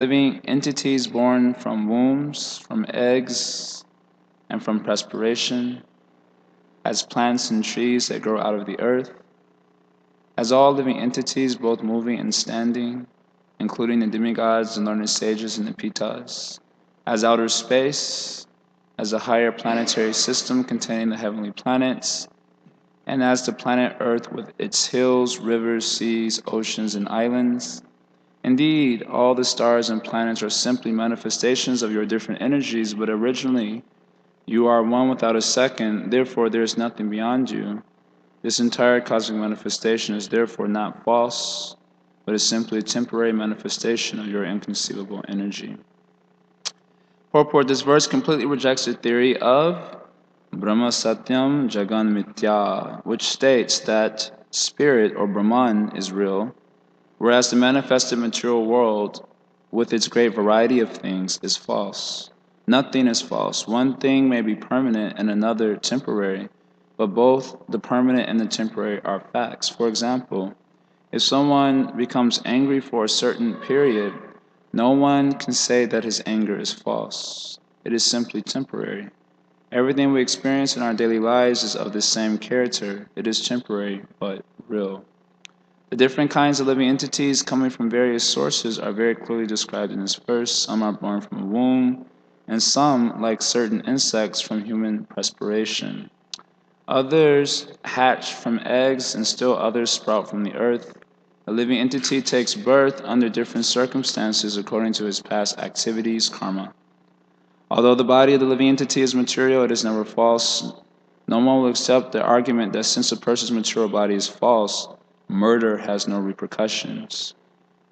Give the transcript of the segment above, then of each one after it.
Living entities born from wombs, from eggs, and from perspiration, as plants and trees that grow out of the earth, as all living entities both moving and standing, including the demigods and learned sages and the Pitas, as outer space, as a higher planetary system containing the heavenly planets, and as the planet Earth with its hills, rivers, seas, oceans, and islands. Indeed, all the stars and planets are simply manifestations of your different energies, but originally you are one without a second, therefore there is nothing beyond you. This entire cosmic manifestation is therefore not false, but is simply a temporary manifestation of your inconceivable energy. Purport: this verse completely rejects the theory of Brahma Satyam Jagan Mithya, which states that spirit or Brahman is real, whereas the manifested material world, with its great variety of things, is false. Nothing is false. One thing may be permanent and another temporary, but both the permanent and the temporary are facts. For example, if someone becomes angry for a certain period, no one can say that his anger is false. It is simply temporary. Everything we experience in our daily lives is of the same character. It is temporary, but real. The different kinds of living entities coming from various sources are very clearly described in this verse. Some are born from a womb, and some, like certain insects, from human perspiration. Others hatch from eggs, and still others sprout from the earth. A living entity takes birth under different circumstances according to his past activities, karma. Although the body of the living entity is material, it is never false. No one will accept the argument that since a person's material body is false, murder has no repercussions.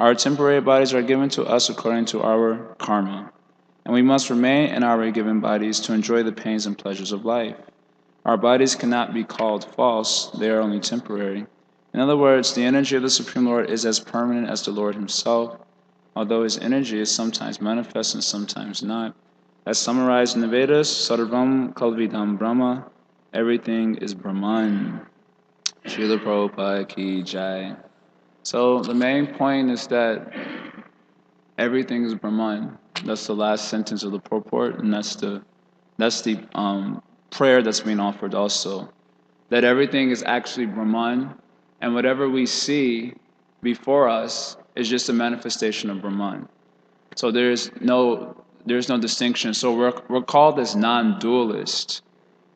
Our temporary bodies are given to us according to our karma, and we must remain in our given bodies to enjoy the pains and pleasures of life. Our bodies cannot be called false, they are only temporary. In other words, the energy of the Supreme Lord is as permanent as the Lord Himself, although His energy is sometimes manifest and sometimes not. As summarized in the Vedas, Sarvam Kalvidam Brahma, everything is Brahman. Srila Prabhupada ki Jaya. So the main point is that everything is Brahman. That's the last sentence of the purport, and that's the prayer that's being offered also. That everything is actually Brahman, and whatever we see before us is just a manifestation of Brahman. So there's no distinction. So we're called as non-dualist.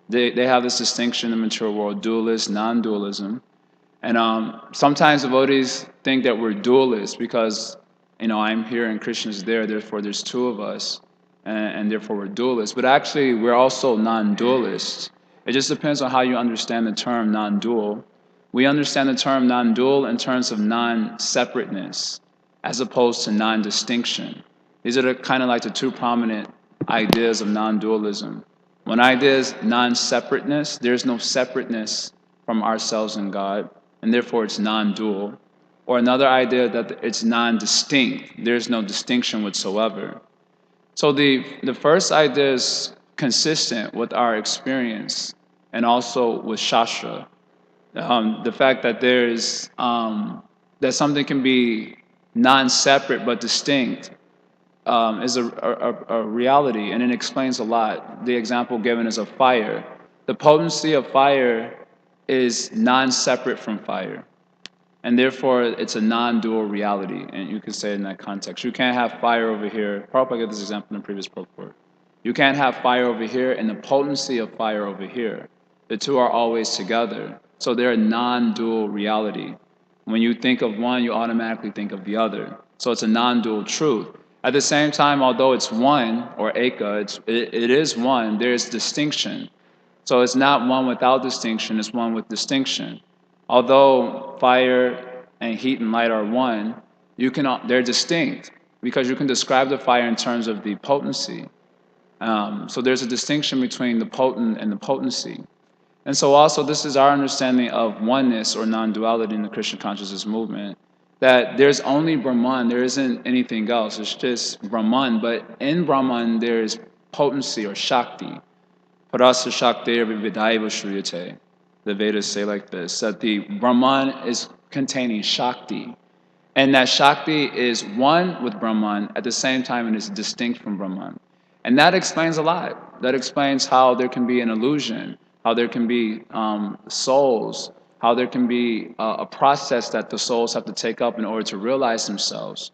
They have this distinction in the material world: dualist, non-dualism. And sometimes devotees think that we're dualists because, I'm here and Krishna's there, therefore there's two of us, and therefore we're dualists. But actually, we're also non-dualists. It just depends on how you understand the term non-dual. We understand the term non-dual in terms of non-separateness, as opposed to non-distinction. These are kind of like the two prominent ideas of non-dualism. One idea is non-separateness. There's no separateness from ourselves and God, and therefore it's non-dual. Or another idea that it's non-distinct. There's no distinction whatsoever. So the first idea is consistent with our experience and also with Shastra. The fact that that something can be non-separate but distinct is a reality, and it explains a lot. The example given is of fire. The potency of fire is non-separate from fire, and therefore it's a non-dual reality, and you can say it in that context. You can't have fire over here. Prabhupada gave this example in the previous purport. You can't have fire over here and the potency of fire over here. The two are always together, so they're a non-dual reality. When you think of one, you automatically think of the other. So it's a non-dual truth. At the same time, although it's one, or eka, it is one, there's distinction. So it's not one without distinction, it's one with distinction. Although fire and heat and light are one, they're distinct because you can describe the fire in terms of the potency. So there's a distinction between the potent and the potency. And so also this is our understanding of oneness or non-duality in the Krishna consciousness movement, that there's only Brahman, there isn't anything else, it's just Brahman, but in Brahman there's potency or Shakti. Parasa Shakti Vidaiva Shriyate. The Vedas say like this, that the Brahman is containing Shakti. And that Shakti is one with Brahman, at the same time it is distinct from Brahman. And that explains a lot. That explains how there can be an illusion, how there can be souls, how there can be a process that the souls have to take up in order to realize themselves.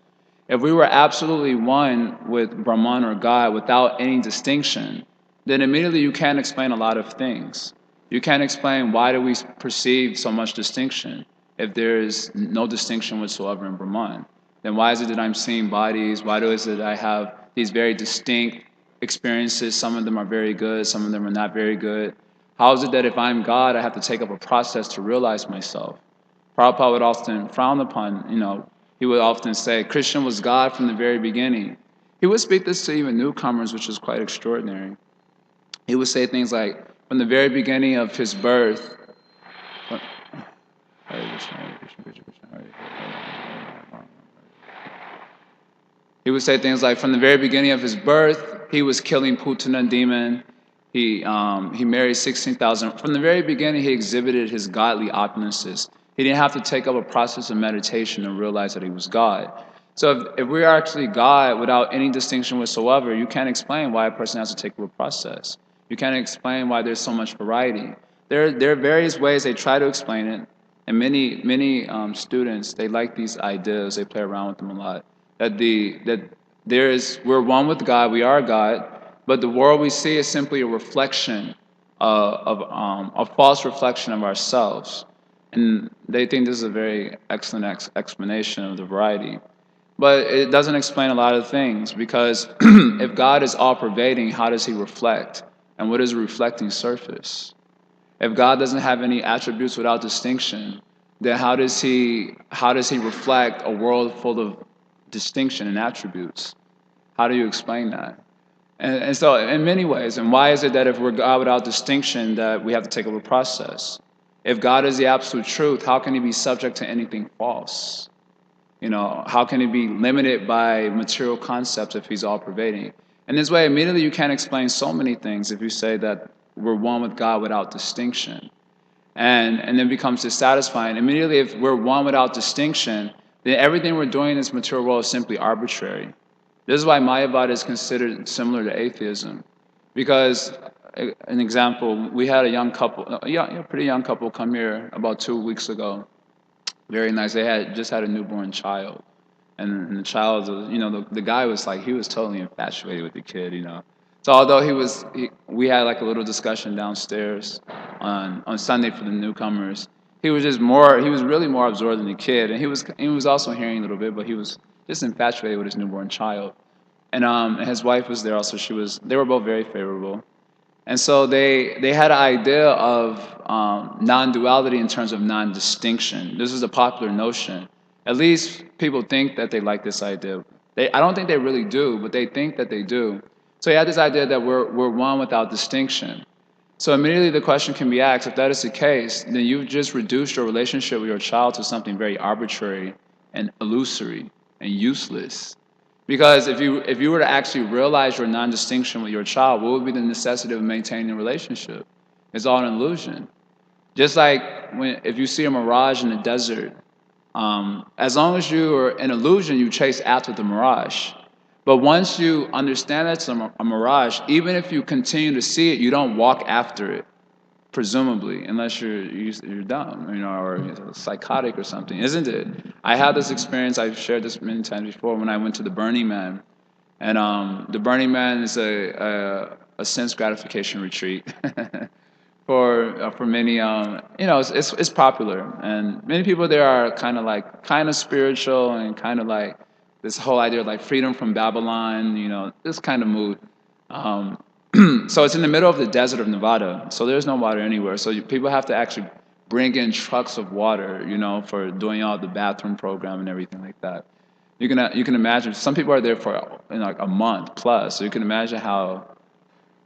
If we were absolutely one with Brahman or God without any distinction, then immediately you can't explain a lot of things. You can't explain why do we perceive so much distinction if there is no distinction whatsoever in Brahman. Then why is it that I'm seeing bodies? Why is it that I have these very distinct experiences? Some of them are very good, some of them are not very good. How is it that if I'm God, I have to take up a process to realize myself? Prabhupada would often frown upon, he would often say, Krishna was God from the very beginning. He would speak this to even newcomers, which is quite extraordinary. He would say things like, from the very beginning of his birth, he would say things like, from the very beginning of his birth, he was killing Putana demon. He married 16,000. From the very beginning, he exhibited his godly opulences. He didn't have to take up a process of meditation to realize that he was God. So if we're actually God without any distinction whatsoever, you can't explain why a person has to take up a process. You can't explain why there's so much variety. There are various ways they try to explain it, and many students, they like these ideas. They play around with them a lot. We're one with God. We are God. But the world we see is simply a reflection a false reflection of ourselves. And they think this is a very excellent explanation of the variety. But it doesn't explain a lot of things, because if God is all-pervading, how does he reflect? And what is a reflecting surface? If God doesn't have any attributes without distinction, then how does he reflect a world full of distinction and attributes? How do you explain that? And so in many ways, and why is it that if we're God without distinction that we have to take up a process? If God is the absolute truth, how can he be subject to anything false? How can he be limited by material concepts if he's all-pervading? In this way, immediately you can't explain so many things if you say that we're one with God without distinction. And then it becomes dissatisfying. Immediately, if we're one without distinction, then everything we're doing in this material world is simply arbitrary. This is why Mayavada is considered similar to atheism. Because, an example, we had a pretty young couple come here about 2 weeks ago. Very nice. They just had a newborn child. And the child, the guy was like, he was totally infatuated with the kid, So although we had like a little discussion downstairs on Sunday for the newcomers, he was really more absorbed in the kid. And he was also hearing a little bit, but he was just infatuated with his newborn child. And his wife was there also. They were both very favorable. And so they had an idea of non-duality in terms of non-distinction. This is a popular notion. At least people think that they like this idea. I don't think they really do, but they think that they do. So he had this idea that we're one without distinction. So immediately the question can be asked, if that is the case, then you've just reduced your relationship with your child to something very arbitrary and illusory and useless. Because if you were to actually realize your non-distinction with your child, what would be the necessity of maintaining a relationship? It's all an illusion. Just like if you see a mirage in the desert, as long as you are an illusion, you chase after the mirage. But once you understand that it's a mirage, even if you continue to see it, you don't walk after it, presumably, unless you're dumb, or psychotic or something, isn't it? I had this experience. I've shared this many times before when I went to the Burning Man, and the Burning Man is a sense gratification retreat for many. It's popular, and many people there are kind of spiritual and kind of like this whole idea of like freedom from Babylon. This kind of mood. So it's in the middle of the desert of Nevada, so there's no water anywhere. So people have to actually bring in trucks of water, for doing all the bathroom program and everything like that. You can imagine some people are there for like a month plus, so you can imagine how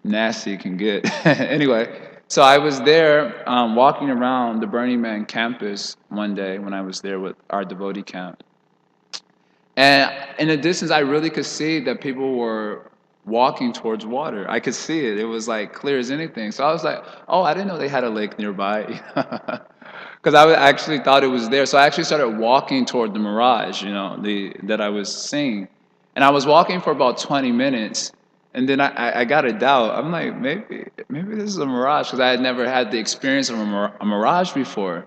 nasty it can get. Anyway, so I was there walking around the Burning Man campus one day when I was there with our devotee camp, and in the distance I really could see that people were walking towards water. I could see it. It was like clear as anything. So I was like, oh, I didn't know they had a lake nearby. Because I actually thought it was there. So I actually started walking toward the mirage, that I was seeing. And I was walking for about 20 minutes, and then I got a doubt. I'm like, maybe this is a mirage, because I had never had the experience of a mirage before.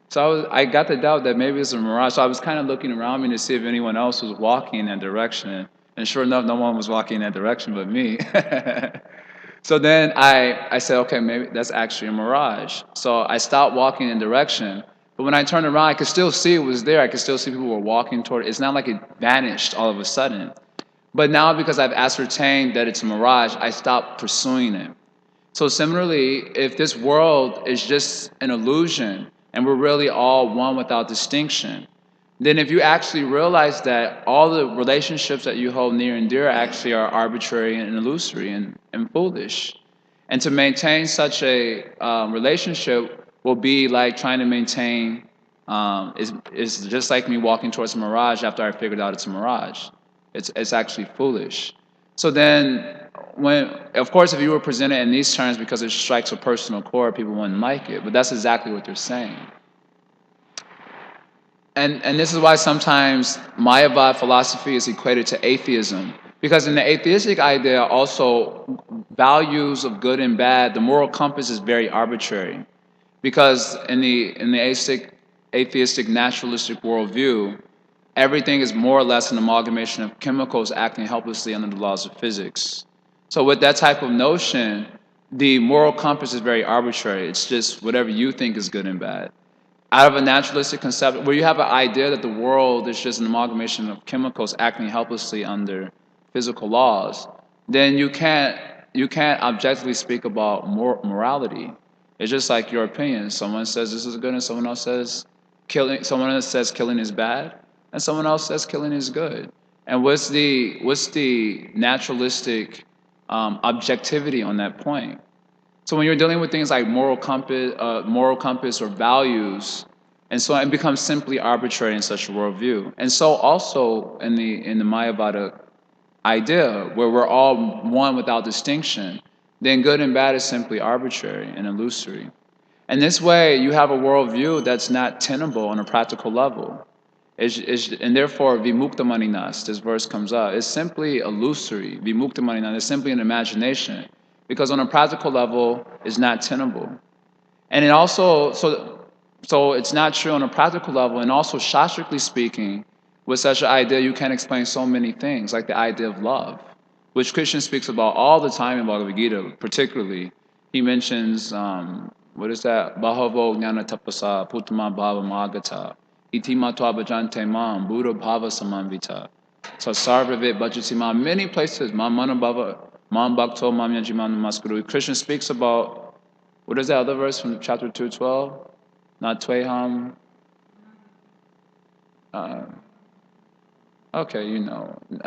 So I got the doubt that maybe it's a mirage. So I was kind of looking around me to see if anyone else was walking in that direction. And sure enough, no one was walking in that direction but me. So then I said, okay, maybe that's actually a mirage. So I stopped walking in direction. But when I turned around, I could still see it was there. I could still see people were walking toward it. It's not like it vanished all of a sudden. But now, because I've ascertained that it's a mirage, I stopped pursuing it. So similarly, if this world is just an illusion and we're really all one without distinction, then if you actually realize that all the relationships that you hold near and dear actually are arbitrary and illusory and foolish. And to maintain such a relationship will be like trying to maintain, is just like me walking towards a mirage after I figured out it's a mirage. It's actually foolish. So then, of course, if you were presented in these terms because it strikes a personal chord, people wouldn't like it. But that's exactly what they're saying. And this is why sometimes Mayavad philosophy is equated to atheism. Because in the atheistic idea, also, values of good and bad, the moral compass is very arbitrary. Because in the atheistic naturalistic worldview, everything is more or less an amalgamation of chemicals acting helplessly under the laws of physics. So with that type of notion, the moral compass is very arbitrary. It's just whatever you think is good and bad. Out of a naturalistic concept, where you have an idea that the world is just an amalgamation of chemicals acting helplessly under physical laws, then you can't objectively speak about morality. It's just like your opinion. Someone says this is good, and someone else says killing. Someone else says killing is bad, and someone else says killing is good. And what's the naturalistic objectivity on that point? So when you're dealing with things like moral compass or values, and so it becomes simply arbitrary in such a worldview. And so also in the Mayavada idea, where we're all one without distinction, then good and bad is simply arbitrary and illusory. And this way, you have a worldview that's not tenable on a practical level. And therefore, vimukta maninas, this verse comes up, is simply illusory. Vimukta maninas is simply an imagination, because on a practical level, it's not tenable. And it also, so it's not true on a practical level, and also shastrically speaking, with such an idea, you can explain so many things, like the idea of love, which Krishna speaks about all the time in Bhagavad Gita. Particularly, he mentions, what is that? Bahavo jnana tapasa putama bhava magata iti matva bhajante mam buddha bhava samanvita. So sarvavit bhajati mam. Many places, mam manabhava, mam bhakto mam yajimam namaskuru. Krishna speaks about, what is that other verse from chapter 212? Not tweham. Okay,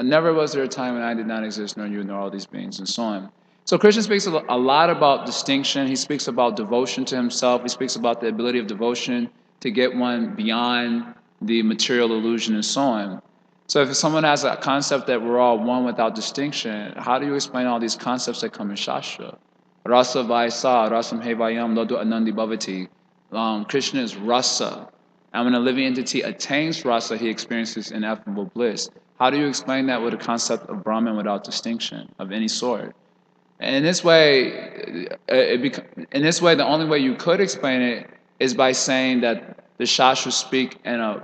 never was there a time when I did not exist, nor you, nor all these beings, and so on. So Krishna speaks a lot about distinction. He speaks about devotion to himself. He speaks about the ability of devotion to get one beyond the material illusion and so on. So if someone has a concept that we're all one without distinction, how do you explain all these concepts that come in Shastra? Rasa vaisa, rasam hevayam, lodu anandi bhavati. Krishna is rasa. And when a living entity attains rasa, he experiences ineffable bliss. How do you explain that with a concept of Brahman without distinction of any sort? And in this way, the only way you could explain it is by saying that the Shastras speak in an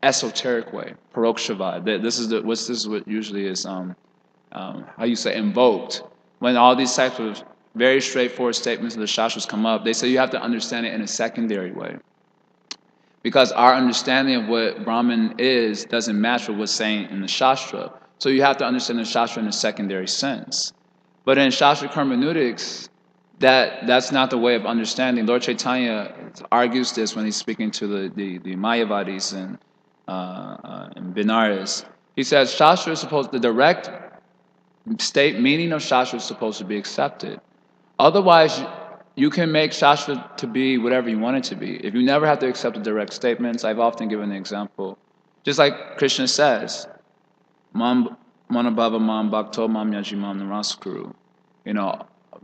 esoteric way, parokshavad. This is what usually is how you say invoked. When all these types of very straightforward statements of the Shastras come up, they say you have to understand it in a secondary way. Because our understanding of what Brahman is doesn't match with what's saying in the Shastra. So you have to understand the Shastra in a secondary sense. But in Shastra hermeneutics, that's not the way of understanding. Lord Chaitanya argues this when he's speaking to the Mayavadis in Benares. He says Shastra is the direct state meaning of Shastra is supposed to be accepted. Otherwise, you can make Shastra to be whatever you want it to be. If you never have to accept the direct statements, I've often given the example. Just like Krishna says, Mam manabhava mam bhakto mam yajimam namaskuru.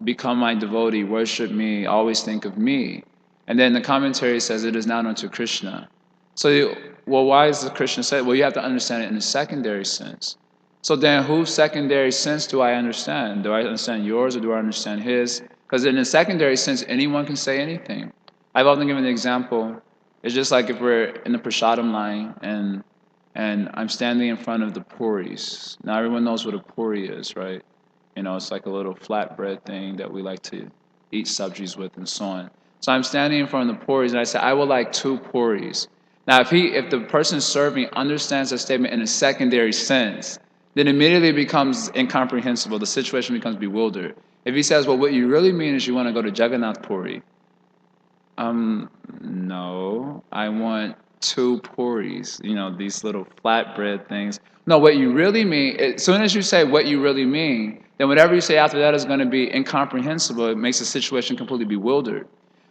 Become my devotee, worship me, always think of me. And then the commentary says it is not unto Krishna. So, well, why is the Krishna said? Well, you have to understand it in a secondary sense. So then whose secondary sense do I understand? Do I understand yours or do I understand his? Because in a secondary sense, anyone can say anything. I've often given the example, it's just like if we're in the prasadam line and I'm standing in front of the puris. Now everyone knows what a puri is, right? You know, it's like a little flatbread thing that we like to eat subjis with and so on. So I'm standing in front of the puris and I say, I would like 2 puris. Now if the person serving understands that statement in a secondary sense, then immediately it becomes incomprehensible. The situation becomes bewildered. If he says, well, what you really mean is you want to go to Jagannath Puri. No, I want 2 puris, you know, these little flatbread things. No, what you really mean, as soon as you say what you really mean, then whatever you say after that is going to be incomprehensible. It makes the situation completely bewildered.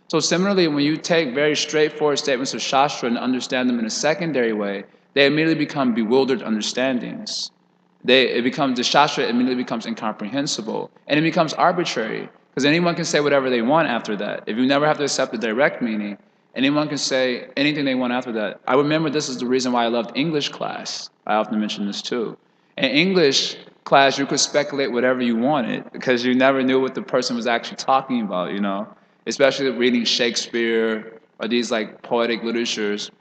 So similarly, when you take very straightforward statements of Shastra and understand them in a secondary way, they immediately become bewildered understandings. The Shastra immediately becomes incomprehensible, and it becomes arbitrary. Because anyone can say whatever they want after that. If you never have to accept the direct meaning, anyone can say anything they want after that. I remember this is the reason why I loved English class. I often mention this too. In English class, you could speculate whatever you wanted because you never knew what the person was actually talking about, you know? Especially reading Shakespeare or these like poetic literatures.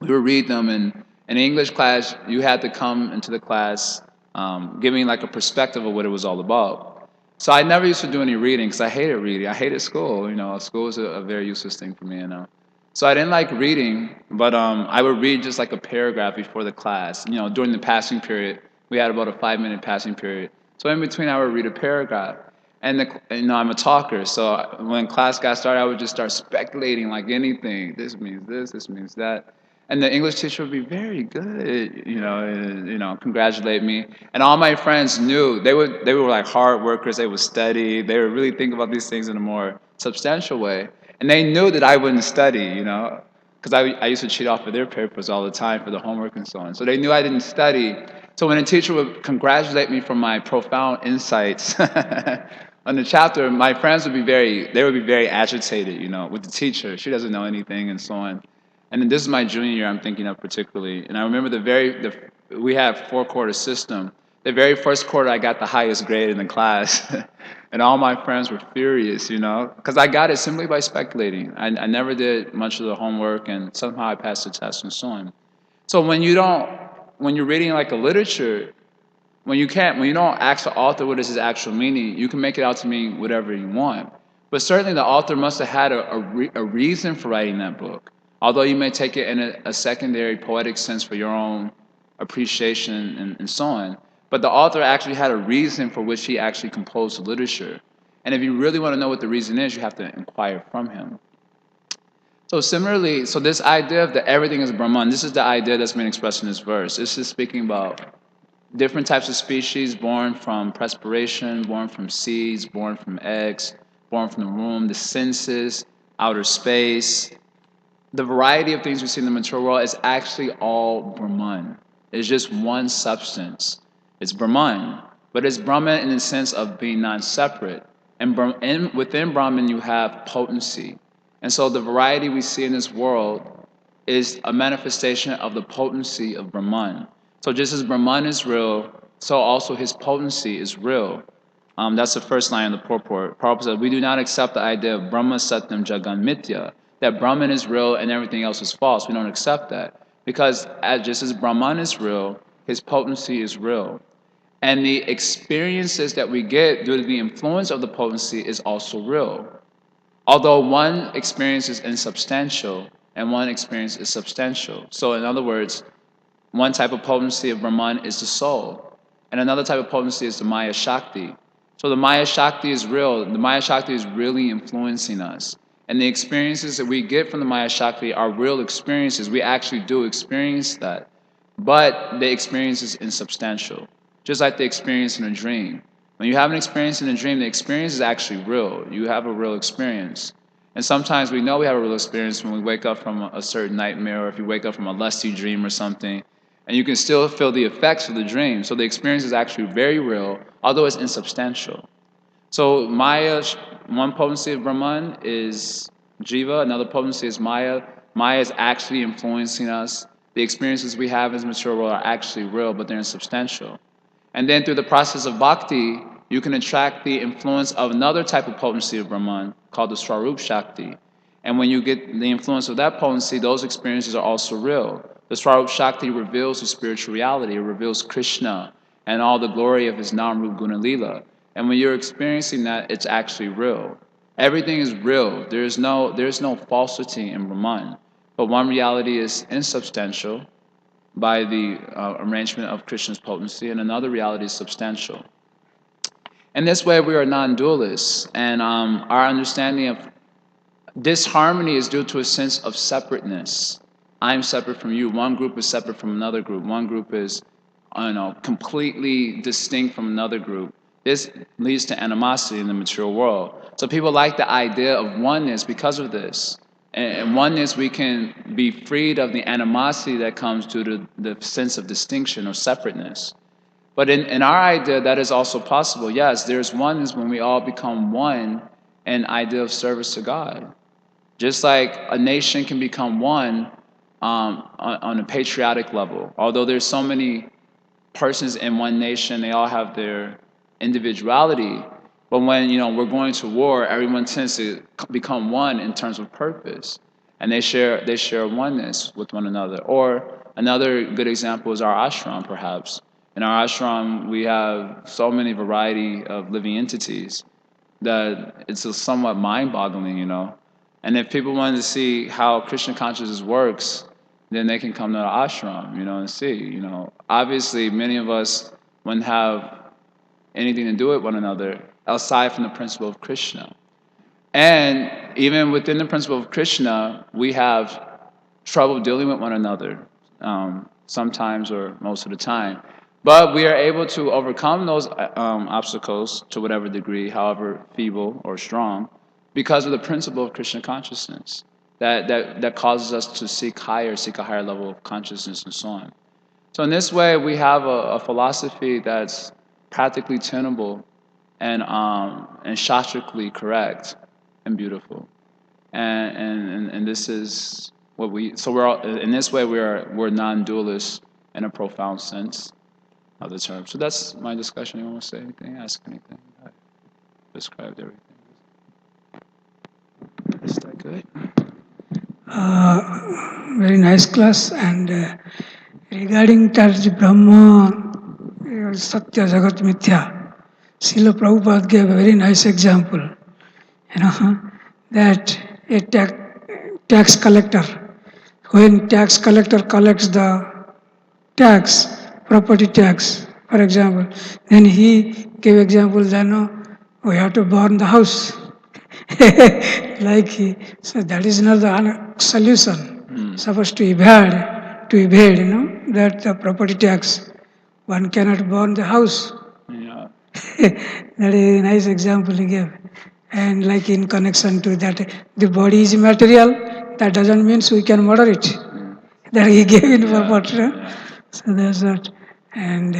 We would read them, and in English class, you had to come into the class giving like a perspective of what it was all about. So I never used to do any reading because I hated reading. I hated school. You know, school was a very useless thing for me. You know, so I didn't like reading, but I would read just like a paragraph before the class. You know, during the passing period, we had about a 5-minute passing period. So in between, I would read a paragraph. And you know, I'm a talker, so when class got started, I would just start speculating like anything. This means this means that. And the English teacher would be very good, you know, congratulate me. And all my friends knew they were like hard workers. They would study. They would really think about these things in a more substantial way. And they knew that I wouldn't study, you know, because I used to cheat off of their papers all the time for the homework and so on. So they knew I didn't study. So when a teacher would congratulate me for my profound insights on the chapter, my friends would be very agitated, you know, with the teacher. She doesn't know anything and so on. And then this is my junior year I'm thinking of particularly. And I remember we have 4-quarter system. The very first quarter I got the highest grade in the class. And all my friends were furious, you know, because I got it simply by speculating. I never did much of the homework and somehow I passed the test and so on. So when you're reading like a literature, when you don't ask the author what is his actual meaning, you can make it out to mean whatever you want. But certainly the author must have had a reason for writing that book. Although you may take it in a secondary poetic sense for your own appreciation and so on. But the author actually had a reason for which he actually composed the literature. And if you really want to know what the reason is, you have to inquire from him. So similarly, so this idea of that everything is Brahman, this is the idea that's been expressed in this verse. This is speaking about different types of species born from perspiration, born from seeds, born from eggs, born from the womb, the senses, outer space. The variety of things we see in the material world is actually all Brahman. It's just one substance. It's Brahman, but it's Brahman in the sense of being non-separate. And within Brahman, you have potency. And so the variety we see in this world is a manifestation of the potency of Brahman. So just as Brahman is real, so also his potency is real. That's the first line of the purport. Prabhupada says, we do not accept the idea of Brahma Satyam Jagan Mithya, that Brahman is real and everything else is false. We don't accept that. Because just as Brahman is real, his potency is real. And the experiences that we get due to the influence of the potency is also real. Although one experience is insubstantial and one experience is substantial. So in other words, one type of potency of Brahman is the soul. And another type of potency is the Maya Shakti. So the Maya Shakti is real. The Maya Shakti is really influencing us. And the experiences that we get from the Maya Shakti are real experiences. We actually do experience that. But the experience is insubstantial. Just like the experience in a dream. When you have an experience in a dream, the experience is actually real. You have a real experience. And sometimes we know we have a real experience when we wake up from a certain nightmare, or if you wake up from a lusty dream or something, and you can still feel the effects of the dream. So the experience is actually very real, although it's insubstantial. So Maya, one potency of Brahman is Jiva. Another potency is Maya. Maya is actually influencing us. The experiences we have in this material world are actually real, but they're insubstantial. And then through the process of bhakti, you can attract the influence of another type of potency of Brahman called the Swarup Shakti. And when you get the influence of that potency, those experiences are also real. The Swarup Shakti reveals the spiritual reality, it reveals Krishna and all the glory of his Nam Rup Guna Lila. And when you're experiencing that, it's actually real. Everything is real. There's no falsity in Brahman. But one reality is insubstantial by the arrangement of Krishna's potency, and another reality is substantial. In this way, we are non-dualists, and our understanding of disharmony is due to a sense of separateness. I'm separate from you. One group is separate from another group. One group is, completely distinct from another group. This leads to animosity in the material world. So people like the idea of oneness because of this. And oneness, we can be freed of the animosity that comes due to the sense of distinction or separateness. But in our idea, that is also possible. Yes, there's oneness when we all become one in idea of service to God. Just like a nation can become one on a patriotic level. Although there's so many persons in one nation, they all have their individuality. But when we're going to war, everyone tends to become one in terms of purpose, and they share oneness with one another. Or another good example is our ashram, perhaps. In our ashram, we have so many variety of living entities that it's somewhat mind-boggling. And if people wanted to see how Krishna consciousness works, then they can come to the ashram, and see. Obviously, many of us wouldn't have anything to do with one another aside from the principle of Krishna. And even within the principle of Krishna, we have trouble dealing with one another, sometimes or most of the time. But we are able to overcome those obstacles to whatever degree, however feeble or strong, because of the principle of Krishna consciousness that causes us to seek a higher level of consciousness and so on. So in this way, we have a philosophy that's practically tenable and shastrically correct and beautiful. And this is what we're all, in this way we're non-dualists in a profound sense of the term. So that's my discussion. You want to say anything? Ask anything? I described everything. Is that good? Very nice class. And regarding that Brahma, Satya, Jagat, Mithya, Srila Prabhupada gave a very nice example. That a tax collector, when tax collector collects the tax, property tax, for example, then he gave example that we have to burn the house. So that is not the solution. Supposed to evade, that the property tax, one cannot burn the house. Yeah. That is a nice example he gave. And like in connection to that, the body is material, that doesn't mean we can murder it. That he gave in purport. Yeah. So that's what. And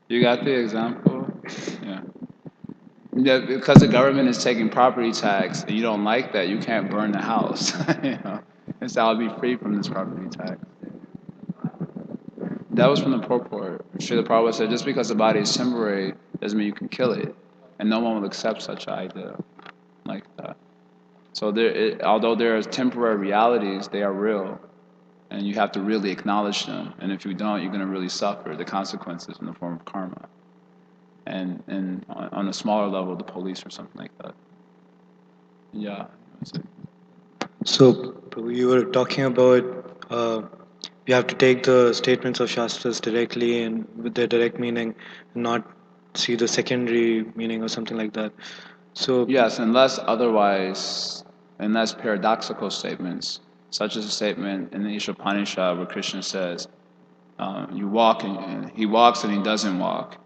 You got the example? Yeah. Yeah, because the government is taking property tax and you don't like that, you can't burn the house. Instead, I'll be free from this property tax. That was from the purport. Srila Prabhupada said, just because the body is temporary doesn't mean you can kill it. And no one will accept such an idea like that. So although there are temporary realities, they are real. And you have to really acknowledge them. And if you don't, you're going to really suffer the consequences in the form of karma. And on a smaller level, the police or something like that. Yeah. So you were talking about you have to take the statements of Shastras directly and with their direct meaning, and not see the secondary meaning or something like that. So Yes, unless paradoxical statements, such as a statement in the Ishopanishad where Krishna says, "You walk and he walks and he doesn't walk.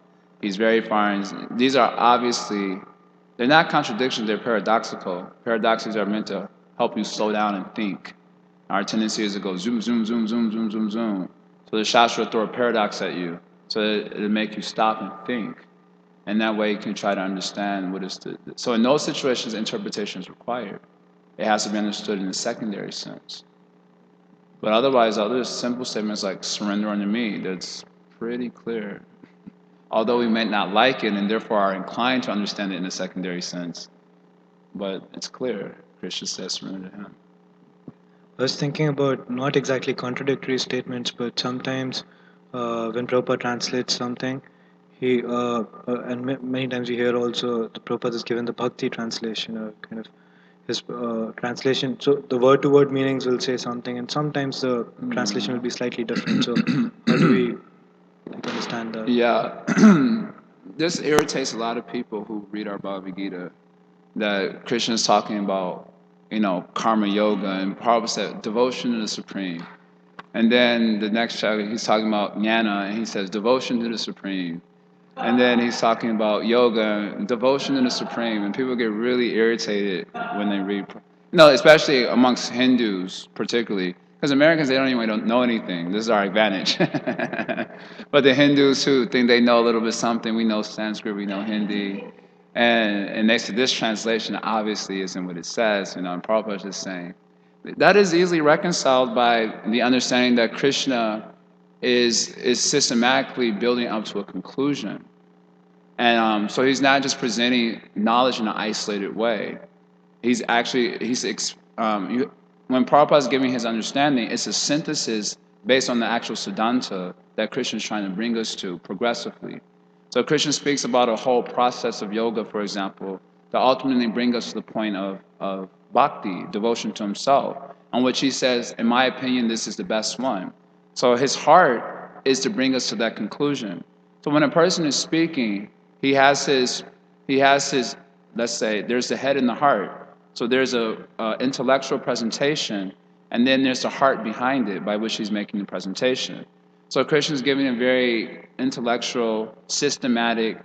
He's very far." And these are obviously they're not contradictions; they're paradoxical. Paradoxes are meant to help you slow down and think. Our tendency is to go zoom, zoom, zoom, zoom, zoom, zoom, zoom. So the Shastra will throw a paradox at you, so it'll make you stop and think. And that way you can try to understand what is the... So in those situations, interpretation is required. it has to be understood in a secondary sense. But otherwise, other simple statements like surrender unto me, that's pretty clear. Although we may not like it and therefore are inclined to understand it in a secondary sense, but it's clear. Krishna says surrender to him. I was thinking about not exactly contradictory statements, but sometimes when Prabhupada translates something, and many times you hear also the Prabhupada is given the Bhakti translation, or kind of his translation. So the word-to-word meanings will say something, and sometimes the translation will be slightly different. So how do we understand that? Yeah, this irritates a lot of people who read our Bhagavad Gita, that Krishna is talking about, karma yoga, and Prabhupada said devotion to the Supreme. And then the next chapter, he's talking about jnana, and he says devotion to the Supreme. And then he's talking about yoga, and devotion to the Supreme, and people get really irritated when they read. Especially amongst Hindus, particularly, because Americans, they don't know anything. This is our advantage. But the Hindus who think they know a little bit something, we know Sanskrit, we know Hindi, and next to this translation, obviously isn't what it says. And Prabhupada is just saying that is easily reconciled by the understanding that Krishna is systematically building up to a conclusion. And so he's not just presenting knowledge in an isolated way. When Prabhupada is giving his understanding, it's a synthesis based on the actual Siddhanta that Krishna is trying to bring us to progressively. So Krishna speaks about a whole process of yoga, for example, that ultimately bring us to the point of bhakti, devotion to himself, on which he says, in my opinion, this is the best one. So his heart is to bring us to that conclusion. So when a person is speaking, he has his, let's say, there's the head and the heart. So there's a intellectual presentation, and then there's the heart behind it by which he's making the presentation. So Krishna is giving a very intellectual, systematic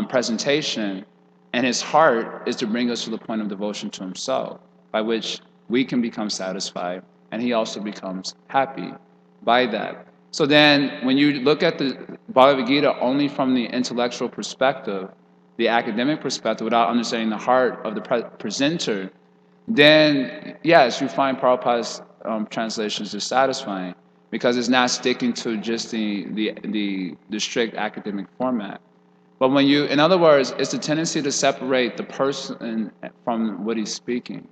presentation, and his heart is to bring us to the point of devotion to himself, by which we can become satisfied, and he also becomes happy by that. So then, when you look at the Bhagavad Gita only from the intellectual perspective, the academic perspective, without understanding the heart of the presenter, then yes, you find Prabhupada's translations dissatisfying, because it's not sticking to just the strict academic format. But in other words, it's the tendency to separate the person from what he's speaking.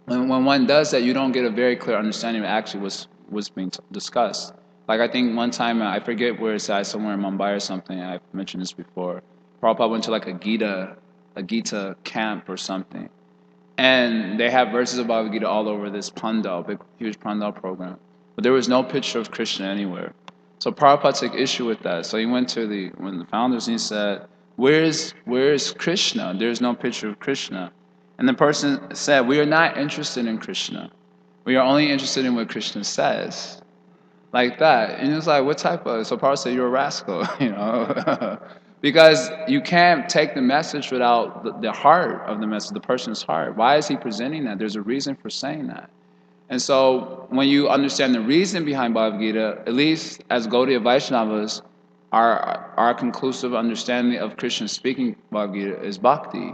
When one does that, you don't get a very clear understanding of actually what's being discussed. Like I think one time, I forget where it's at, somewhere in Mumbai or something, I've mentioned this before, Prabhupada went to like a Gita camp or something. And they have verses of Bhagavad Gita all over this pandal, big, huge pandal program. But there was no picture of Krishna anywhere. So Prabhupada took issue with that. So he went to one of the founders and he said, where is Krishna? There's no picture of Krishna. And the person said, we are not interested in Krishna. We are only interested in what Krishna says. Like that. And it was like, what type of... So Prabhupada said, you're a rascal, Because you can't take the message without the heart of the message, the person's heart. Why is he presenting that? There's a reason for saying that. And so when you understand the reason behind Bhagavad Gita, at least as Gaudiya Vaishnavas, our conclusive understanding of Krishna speaking Bhagavad Gita is bhakti.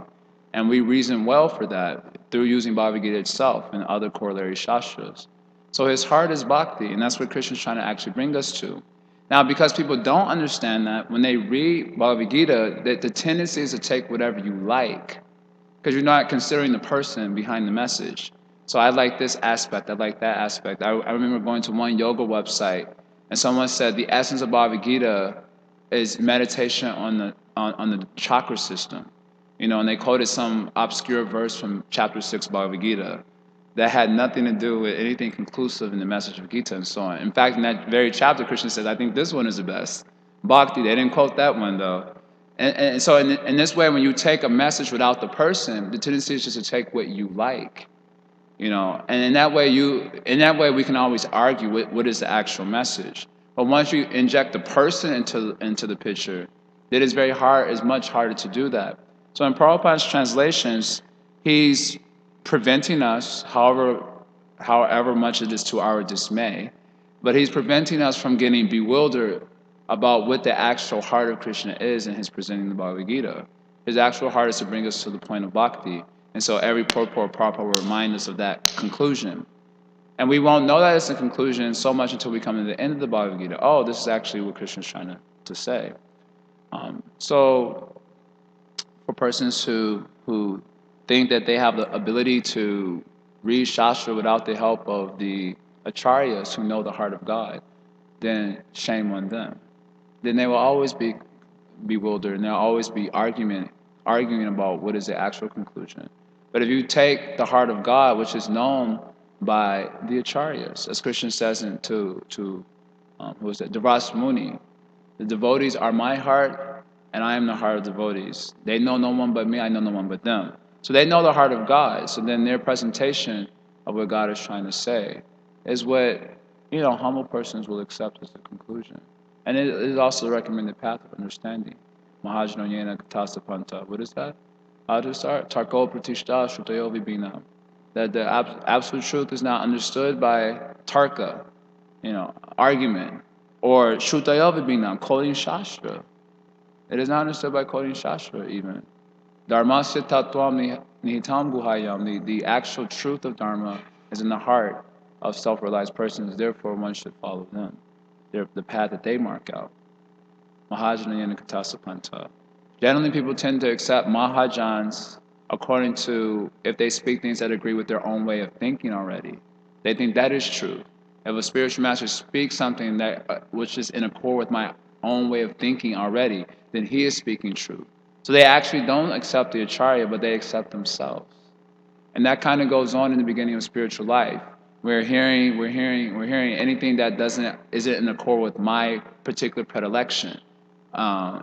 And we reason well for that through using Bhagavad Gita itself and other corollary shastras. So his heart is bhakti, and that's what Krishna's trying to actually bring us to. Now, because people don't understand that, when they read Bhagavad Gita, the tendency is to take whatever you like, because you're not considering the person behind the message. So I like this aspect, I like that aspect. I remember going to one yoga website, and someone said the essence of Bhagavad Gita is meditation on the chakra system. And they quoted some obscure verse from chapter 6 Bhagavad Gita that had nothing to do with anything conclusive in the message of Gita and so on. In fact, in that very chapter, Krishna says, I think this one is the best. Bhakti, they didn't quote that one though. And so in this way, when you take a message without the person, the tendency is just to take what you like. And in that way we can always argue what is the actual message. But once you inject the person into the picture, it's much harder to do that. So in Prabhupada's translations, he's preventing us, however much it is to our dismay, but he's preventing us from getting bewildered about what the actual heart of Krishna is in his presenting the Bhagavad Gita. His actual heart is to bring us to the point of bhakti. And so every purport will remind us of that conclusion. And we won't know that it's a conclusion so much until we come to the end of the Bhagavad Gita. Oh, this is actually what Krishna's trying to say. So for persons who think that they have the ability to read Shastra without the help of the acharyas who know the heart of God, then shame on them. Then they will always be bewildered, and they'll always be arguing about what is the actual conclusion. But if you take the heart of God, which is known by the acharyas, as Krishna says to who is that? Devas Muni, the devotees are my heart, and I am the heart of devotees. They know no one but me, I know no one but them. So they know the heart of God. So then their presentation of what God is trying to say is what humble persons will accept as the conclusion. And it is also the recommended path of understanding. Mahajano Yena Katasapanta. What is that? How to start? Tarko Pratishta Shrutayo Vibhinam. That the absolute truth is not understood by tarka, argument, or Shrutayo Vibhinam, quoting Shastra. It is not understood by quoting Shastra even. Dharmasya Tattvam Nihitam Guhayam. The actual truth of Dharma is in the heart of self-realized persons. Therefore, one should follow them. They're the path that they mark out. Mahajanayana Katasapanta. Generally, people tend to accept Mahajans according to if they speak things that agree with their own way of thinking already. They think that is true. If a spiritual master speaks something that which is in accord with my own way of thinking already, then he is speaking truth. So they actually don't accept the Acharya, but they accept themselves. And that kind of goes on in the beginning of spiritual life. We're hearing anything that isn't in accord with my particular predilection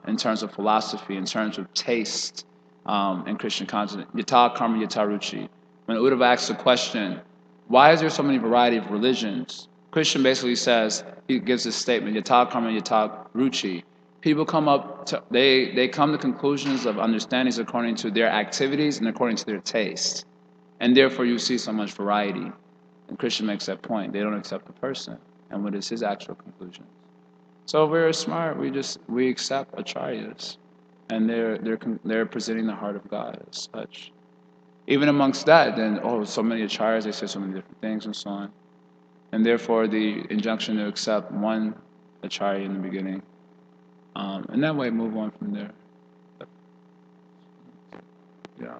in terms of philosophy, in terms of taste in Christian consciousness. Yata karma yata ruchi. When Uddhava asks the question, why is there so many variety of religions? Christian basically says, he gives this statement, yata karma yata ruchi. People come they come to conclusions of understandings according to their activities and according to their taste. And therefore you see so much variety. And Christian makes that point. They don't accept the person. And what is his actual conclusion? So if we're smart, we accept acharyas. And they're presenting the heart of God as such. Even amongst that, then, so many acharyas, they say so many different things and so on. And therefore the injunction to accept one acharya in the beginning. And that way move on from there. Yeah.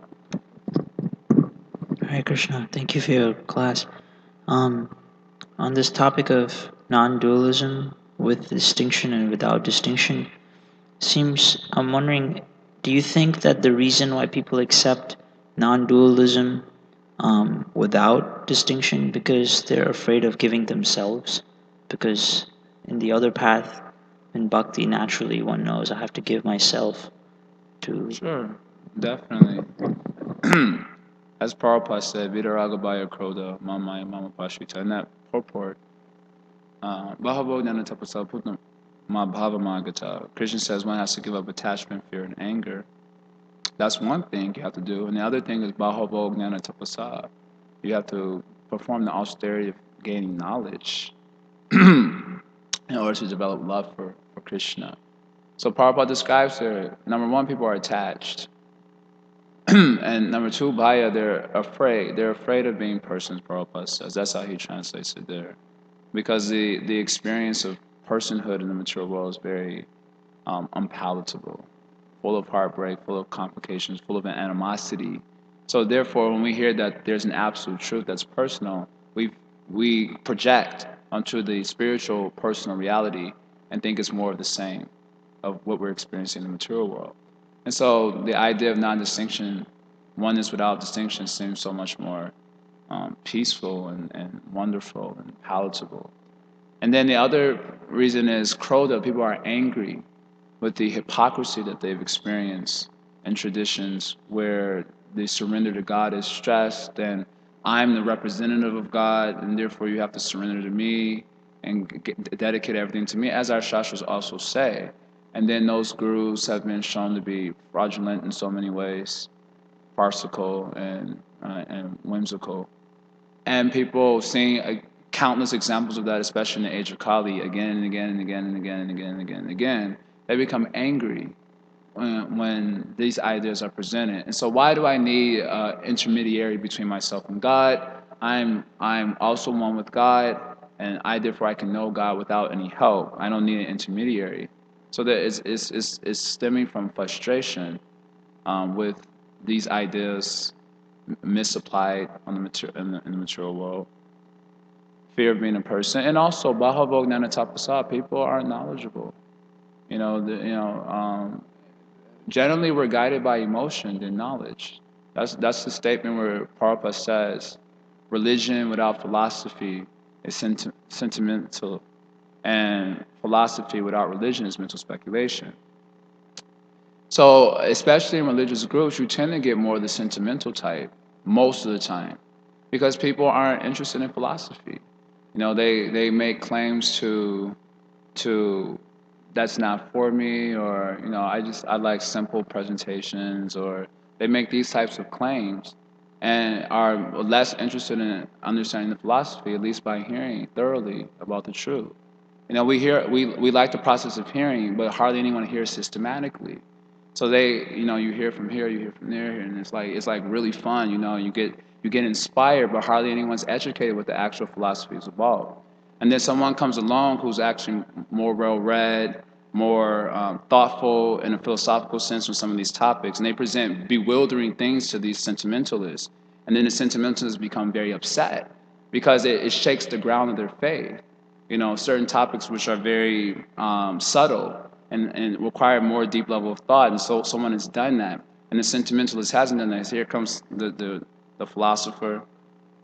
Hare Krishna, thank you for your class. On this topic of non-dualism with distinction and without distinction, I'm wondering, do you think that the reason why people accept non-dualism without distinction because they're afraid of giving themselves? Because in the other path, in bhakti, naturally one knows I have to give myself to... Sure, definitely. As Prabhupada said, Vidaragabhaya Kroda, Mamaya Mama Pashvita, in that purport, Bahavo Jnana Tapasa Putna Ma Bhava Magata. Krishna says one has to give up attachment, fear, and anger. That's one thing you have to do. And the other thing is Bahavo Jnana Tapasa. You have to perform the austerity of gaining knowledge in order to develop love for Krishna. So Prabhupada describes there, number one, people are attached. And number two, Bhaya, they're afraid. They're afraid of being persons, Prabhupada says. That's how he translates it there. Because the experience of personhood in the material world is very unpalatable, full of heartbreak, full of complications, full of animosity. So therefore, when we hear that there's an absolute truth that's personal, we project onto the spiritual personal reality and think it's more of the same of what we're experiencing in the material world. And so the idea of non-distinction, oneness without distinction, seems so much more peaceful and wonderful and palatable. And then the other reason is Krodha. People are angry with the hypocrisy that they've experienced in traditions where the surrender to God is stressed, and I'm the representative of God, and therefore you have to surrender to me and dedicate everything to me, as our Shastras also say. And then those gurus have been shown to be fraudulent in so many ways, farcical and whimsical. And people seeing countless examples of that, especially in the age of Kali, again and again and again and again and again and again and again, they become angry. when these ideas are presented. And so why do I need an intermediary between myself and God? I'm also one with God, and therefore I can know God without any help. I don't need an intermediary. So that it's stemming from frustration with these ideas misapplied on in the material world. Fear of being a person, and also Bahavog Nanatapasa, people aren't knowledgeable. Generally we're guided by emotion than knowledge. That's the statement where Prabhupada says, religion without philosophy is sentimental, and philosophy without religion is mental speculation. So, especially in religious groups, you tend to get more of the sentimental type most of the time, because people aren't interested in philosophy. They make claims to that's not for me, or I like simple presentations, or they make these types of claims and are less interested in understanding the philosophy, at least by hearing thoroughly about the truth. We like the process of hearing, but hardly anyone hears systematically. So you hear from here, you hear from there, and it's like really fun. You get inspired, but hardly anyone's educated what the actual philosophy is about. And then someone comes along who's actually more well-read, more thoughtful in a philosophical sense on some of these topics, and they present bewildering things to these sentimentalists. And then the sentimentalists become very upset because it shakes the ground of their faith. Certain topics which are very subtle and require more deep level of thought, and so someone has done that, and the sentimentalist hasn't done that. So here comes the philosopher,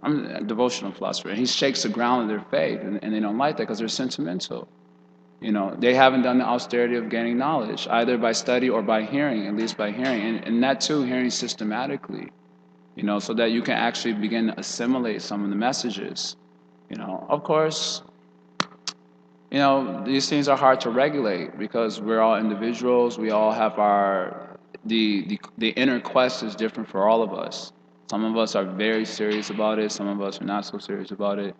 I'm a devotional philosopher, and he shakes the ground of their faith, and they don't like that because they're sentimental. They haven't done the austerity of gaining knowledge, either by study or by hearing, at least by hearing, and that too, hearing systematically, so that you can actually begin to assimilate some of the messages. Of course, these things are hard to regulate because we're all individuals. We all have the inner quest is different for all of us. Some of us are very serious about it. Some of us are not so serious about it.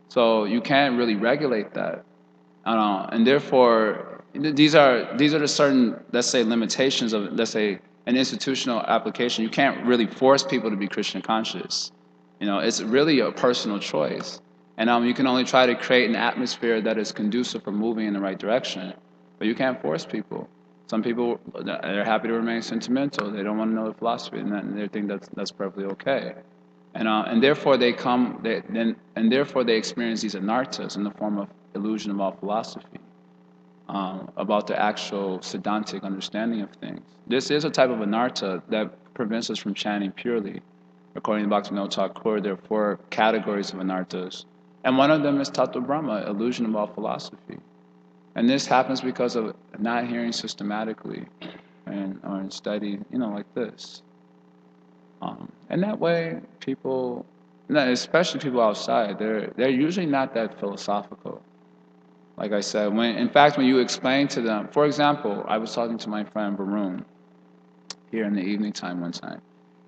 So you can't really regulate that. And therefore, these are the certain, let's say, limitations of, let's say, an institutional application. You can't really force people to be Krishna conscious. It's really a personal choice. And you can only try to create an atmosphere that is conducive for moving in the right direction. But you can't force people. Some people, they're happy to remain sentimental. They don't want to know the philosophy, and they think that's perfectly okay. And therefore therefore they experience these anarthas in the form of illusion about philosophy, about the actual Siddhantic understanding of things. This is a type of anartha that prevents us from chanting purely. According to Bhaktivinoda Thakur, there are 4 categories of anarthas. And one of them is Tattva Brahma, illusion about philosophy. And this happens because of not hearing systematically or in study, like this. And that way, people, especially people outside, they're usually not that philosophical. Like I said, in fact, when you explain to them, for example, I was talking to my friend Varun here in the evening time one time,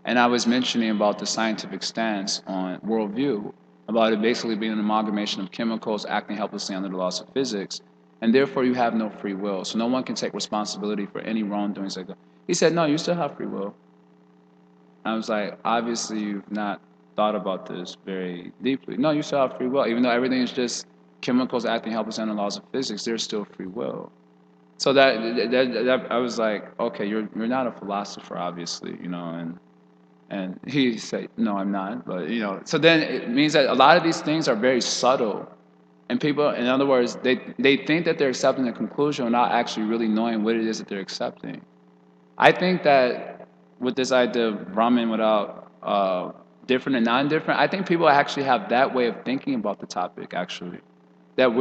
and I was mentioning about the scientific stance on worldview, about it basically being an amalgamation of chemicals acting helplessly under the laws of physics, and therefore you have no free will, so no one can take responsibility for any wrongdoings like that. He said, no, you still have free will. I was like, obviously you've not thought about this very deeply. No, you still have free will. Even though everything is just chemicals acting helplessly under the laws of physics, there's still free will. So that I was like, okay, you're not a philosopher, obviously, and he said, no, I'm not. But so then it means that a lot of these things are very subtle, and people, in other words, they think that they're accepting a conclusion without actually really knowing what it is that they're accepting. I think that with this idea of Brahman without different and non-different, I think people actually have that way of thinking about the topic, actually. That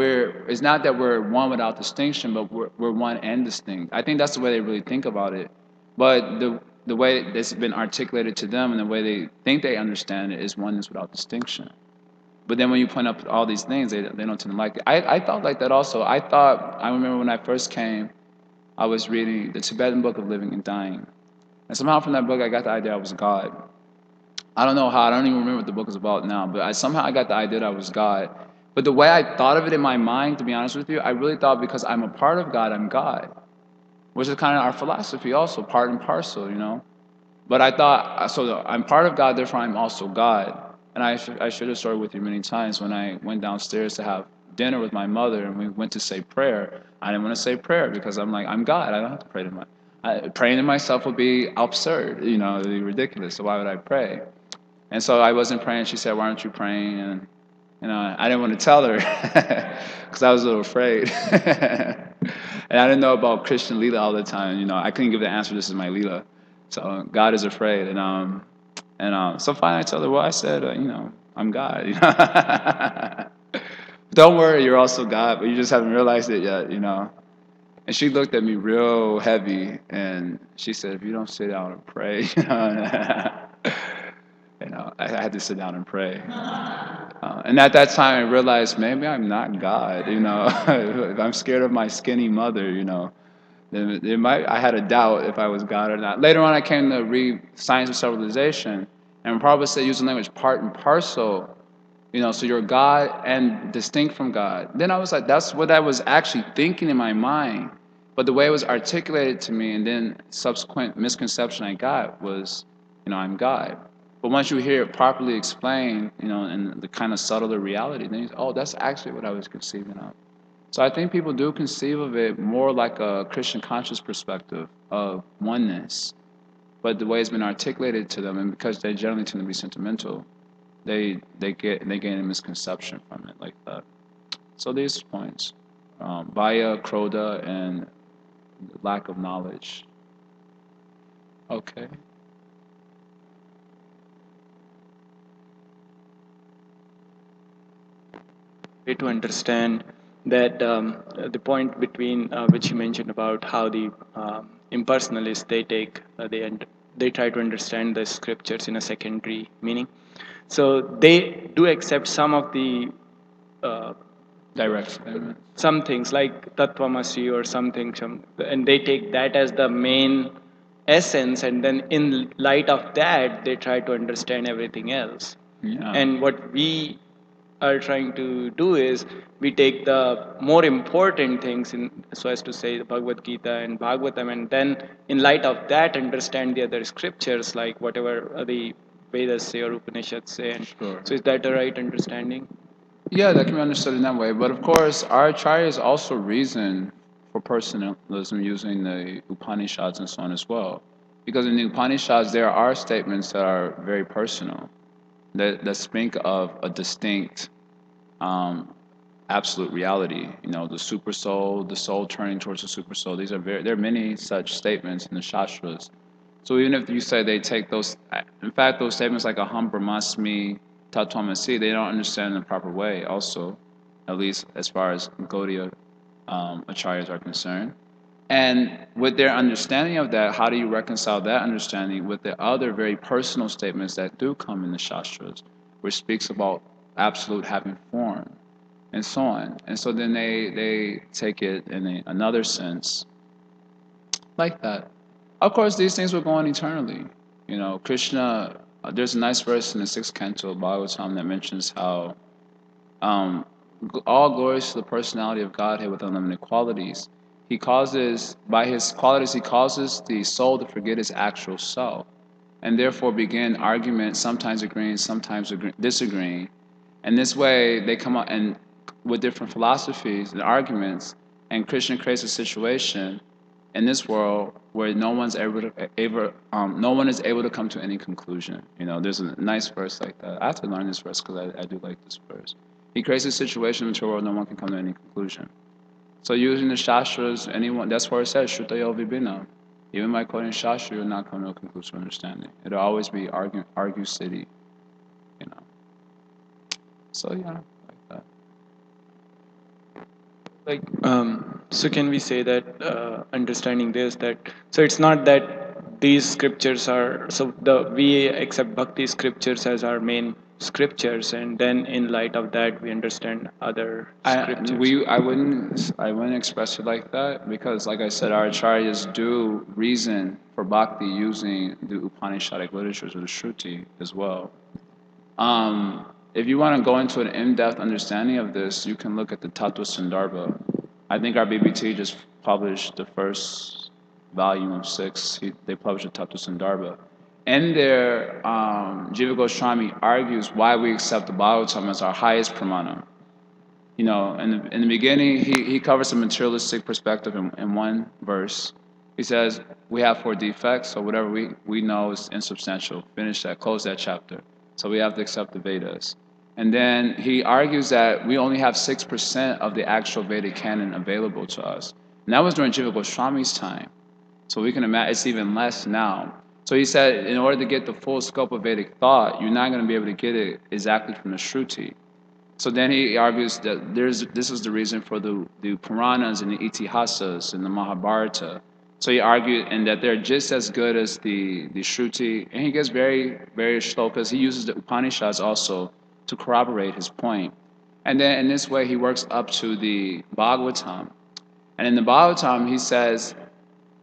it's not that we're one without distinction, but we're one and distinct. I think that's the way they really think about it. But the way it's been articulated to them and the way they think they understand it is oneness without distinction. But then when you point up all these things, they don't tend to like it. I thought like that also. I remember when I first came, I was reading the Tibetan book of living and dying. And somehow from that book, I got the idea I was God. I don't know how, I don't even remember what the book is about now, but somehow I got the idea that I was God. But the way I thought of it in my mind, to be honest with you, I really thought because I'm a part of God, I'm God. which is kind of our philosophy also, part and parcel, you know. But I thought, so I'm part of God, therefore I'm also God. And I shared this story with you many times when I went downstairs to have dinner with my mother and we went to say prayer. I didn't want to say prayer because I'm like, I'm God. I don't have to pray to praying to myself would be absurd, you know, it would be ridiculous. So why would I pray? And so I wasn't praying. She said, why aren't you praying? And you know, I didn't want to tell her because I was a little afraid. And I didn't know about Christian Leela all the time. You know, I couldn't give the answer, this is my Leela. So God is afraid. So finally I told her, well, I said, you know, I'm God. You know? Don't worry, you're also God, but you just haven't realized it yet, you know. And she looked at me real heavy, and she said, if you don't sit down and pray, you know, I had to sit down and pray. And at that time, I realized maybe I'm not God, you know. If I'm scared of my skinny mother, you know, then I had a doubt if I was God or not. Later on, I came to read Science of Civilization, and Prabhu said, use the language part and parcel, you know, so you're God and distinct from God. Then I was like, that's what I was actually thinking in my mind. But the way it was articulated to me, and then subsequent misconception I got was, you know, I'm God. But once you hear it properly explained, you know, and the kind of subtler reality, then you say, oh, that's actually what I was conceiving of. So I think people do conceive of it more like a Christian conscious perspective of oneness. But the way it's been articulated to them, and because they generally tend to be sentimental, they gain a misconception from it like that. So these points, Vaya, Kroda, and lack of knowledge. Okay. Way to understand that the point between which you mentioned about how the impersonalists they try to understand the scriptures in a secondary meaning. So they do accept some of the Direct statement. some things like Tattvamasi or something, and they take that as the main essence, and then in light of that, they try to understand everything else. Yeah. And what we are trying to do is we take the more important things, so as to say, the Bhagavad Gita and Bhagavatam, and then in light of that, understand the other scriptures, like whatever the Vedas say or Upanishads say. And Sure. so is that a right understanding? Yeah, that can be understood in that way. But of course, our acharyas also reason for personalism using the Upanishads and so on as well. Because in the Upanishads, there are statements that are very personal, that speak of a distinct absolute reality. You know, the super soul, the soul turning towards the super soul. There are many such statements in the Shastras. So even if you say they take those, in fact, those statements like aham brahmasmi, tattvamasi, they don't understand in the proper way also, at least as far as Gaudiya acharyas are concerned. And with their understanding of that, how do you reconcile that understanding with the other very personal statements that do come in the Shastras, which speaks about absolute having form and so on. And so then they take it in another sense like that. Of course, these things will go on eternally. You know, Krishna, there's a nice verse in the 6th canto of Bhagavatam that mentions how all glories to the personality of Godhead with unlimited qualities. He causes, by his qualities, he causes the soul to forget its actual self, and therefore begin arguments, sometimes agreeing, sometimes disagreeing. And this way, they come up and with different philosophies and arguments, and Krishna creates a situation in this world where no one is able to come to any conclusion. You know, there's a nice verse like that. I have to learn this verse because I do like this verse. He creates a situation in the world no one can come to any conclusion. So using the Shastras, that's where it says, Shrutayo Vibhina. Even by quoting Shastra, you'll not come to a conclusive understanding. It'll always be argue city, you know. So yeah, like that. Like, so can we say that understanding this, that so it's not that these scriptures are, so we accept bhakti scriptures as our main scriptures, and then in light of that we understand other scriptures. I wouldn't express it like that, because like I said, our acharyas do reason for bhakti using the Upanishadic literatures or the Shruti as well. If you want to go into an in-depth understanding of this, you can look at the Tattva Sandarbha. I think our BBT just published the first volume 6. They published a Tattva Sandarbha. In there, Jiva Goswami argues why we accept the Bhagavatam as our highest pramana. You know, in the beginning, he covers a materialistic perspective in one verse. He says, we have 4 defects, so whatever we know is insubstantial. Finish that, close that chapter. So we have to accept the Vedas. And then he argues that we only have 6% of the actual Vedic canon available to us. And that was during Jiva Goswami's time. So we can imagine it's even less now. So he said, in order to get the full scope of Vedic thought, you're not going to be able to get it exactly from the Shruti. So then he argues that this is the reason for the Puranas and the Itihasas and the Mahabharata. So he argued and that they're just as good as the Shruti. And he gets very, very shlokas. He uses the Upanishads also to corroborate his point. And then in this way, he works up to the Bhagavatam. And in the Bhagavatam, he says,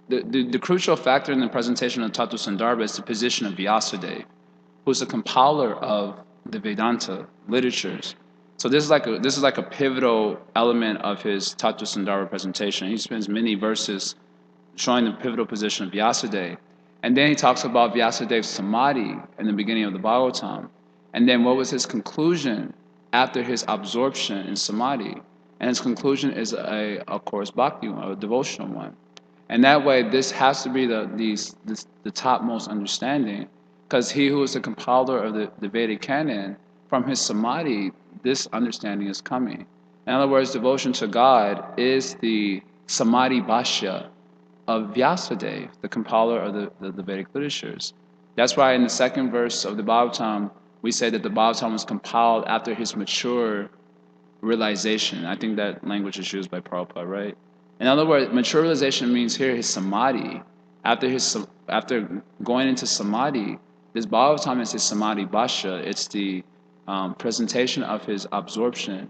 the crucial factor in the presentation of Tattva Sandarbha is the position of Vyasadeva, who's the compiler of the Vedanta literatures. So this is like a pivotal element of his Tattva Sandarbha presentation. He spends many verses showing the pivotal position of Vyasadeva. And then he talks about Vyasadev's samadhi in the beginning of the Bhagavatam. And then what was his conclusion after his absorption in samadhi? And his conclusion is of course, bhakti, a devotional one. And that way, this has to be the topmost understanding, because he who is the compiler of the Vedic canon, from his samadhi, this understanding is coming. In other words, devotion to God is the samadhi bhashya of Vyasadeva, the compiler of the Vedic literatures. That's why in the second verse of the Bhagavatam, we say that the Bhagavatam was compiled after his mature realization. I think that language is used by Prabhupada, right? In other words, mature realization means here his samadhi. After going into samadhi, this Bhagavatam is his samadhi bhashya. It's the presentation of his absorption,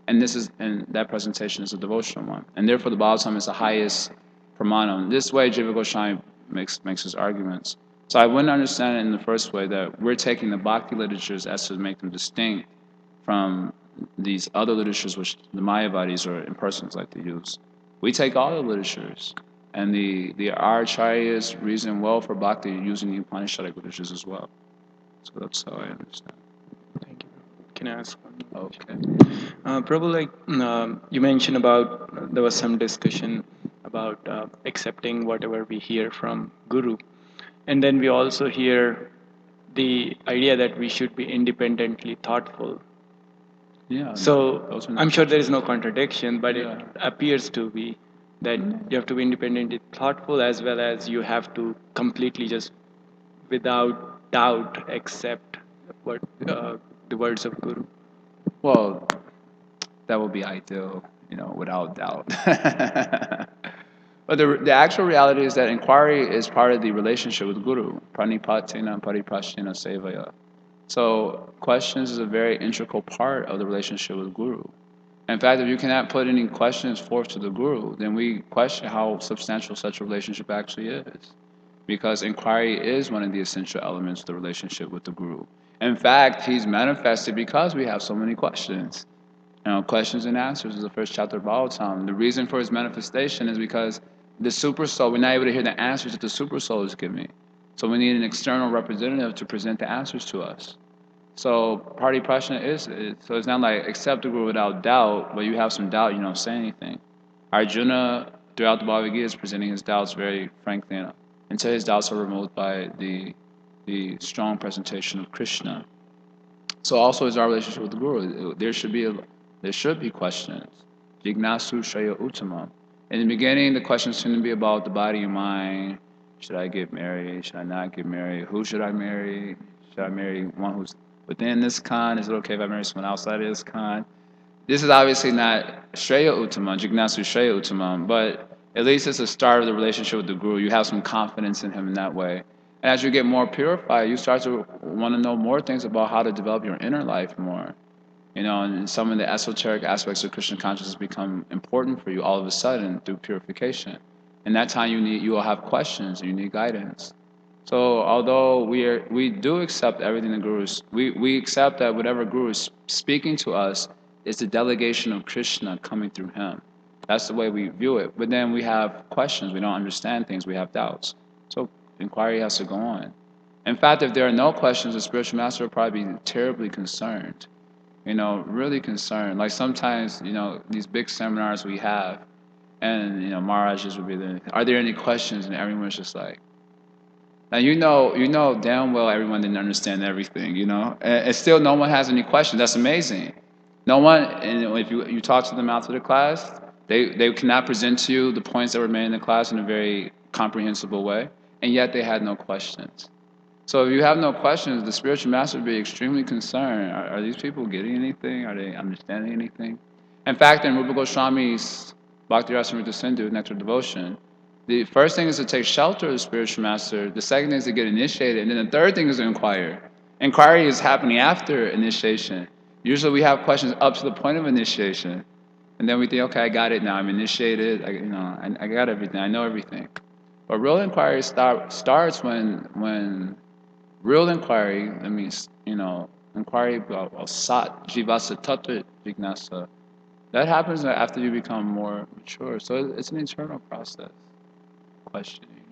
and that presentation is a devotional one. And therefore, the Bhagavatam is the highest pramanam. This way, Jiva Goswami makes his arguments. So I wouldn't understand it in the first way that we're taking the bhakti literatures as to make them distinct from these other literatures which the Mayavadis or impersonals like to use. We take all the literatures, and the Acharyas reason well for bhakti using the Upanishadic literatures as well. So that's how I understand. Thank you. Can I ask one? Okay. Prabhu, you mentioned about there was some discussion about accepting whatever we hear from Guru, and then we also hear the idea that we should be independently thoughtful. Yeah. So I'm sure there is no contradiction, but Yeah. it appears to be that you have to be independently thoughtful as well as you have to completely just without doubt accept what the words of Guru. Well, that would be ideal, without doubt. But the actual reality is that inquiry is part of the relationship with Guru. Pranipatina pariprashina sevaya. So questions is a very integral part of the relationship with Guru. In fact, if you cannot put any questions forth to the Guru, then we question how substantial such a relationship actually is. Because inquiry is one of the essential elements of the relationship with the Guru. In fact, he's manifested because we have so many questions. Questions and answers is the first chapter of Bhagavatam. The reason for his manifestation is because the super soul, we're not able to hear the answers that the super soul is giving. So we need an external representative to present the answers to us. So party prashna so it's not like accept the Guru without doubt, but you have some doubt, you don't say anything. Arjuna, throughout the Bhagavad Gita, is presenting his doubts very frankly, until his doubts are removed by the strong presentation of Krishna. So also is our relationship with the Guru. There should be questions. Jignasu Shaya Uttamam. In the beginning, the questions tend to be about the body and mind. Should I get married? Should I not get married? Who should I marry? Should I marry one who's within this khan? Is it okay if I marry someone outside of this khan? This is obviously not Shreya Uttamam, Jignasu Shreya Uttamam, but at least it's a start of the relationship with the Guru. You have some confidence in him in that way. And as you get more purified, you start to want to know more things about how to develop your inner life more. And some of the esoteric aspects of Krishna consciousness become important for you all of a sudden through purification. And that time you will have questions and you need guidance. So although we do accept everything the Guru is, we accept that whatever Guru is speaking to us is the delegation of Krishna coming through him. That's the way we view it. But then we have questions. We don't understand things. We have doubts. So inquiry has to go on. In fact, if there are no questions, the spiritual master will probably be terribly concerned. Really concerned. Like sometimes, these big seminars we have, and Maharajas would be there. Are there any questions? And everyone's just like, now damn well everyone didn't understand everything. And still no one has any questions. That's amazing. No one, and if you talk to them after the class, they cannot present to you the points that were made in the class in a very comprehensible way, and yet they had no questions. So if you have no questions, the spiritual master would be extremely concerned. Are these people getting anything? Are they understanding anything? In fact, in Rupa Goswami's Bhakti Rasamrita Sindhu, Nectar Devotion, the first thing is to take shelter of the spiritual master. The second thing is to get initiated. And then the third thing is to inquire. Inquiry is happening after initiation. Usually we have questions up to the point of initiation. And then we think, okay, I got it now. I'm initiated. I got everything. I know everything. But real inquiry starts when real inquiry, that means, inquiry about sat, jivasa, tattva, jignasa. That happens after you become more mature. So it's an internal process. Questioning.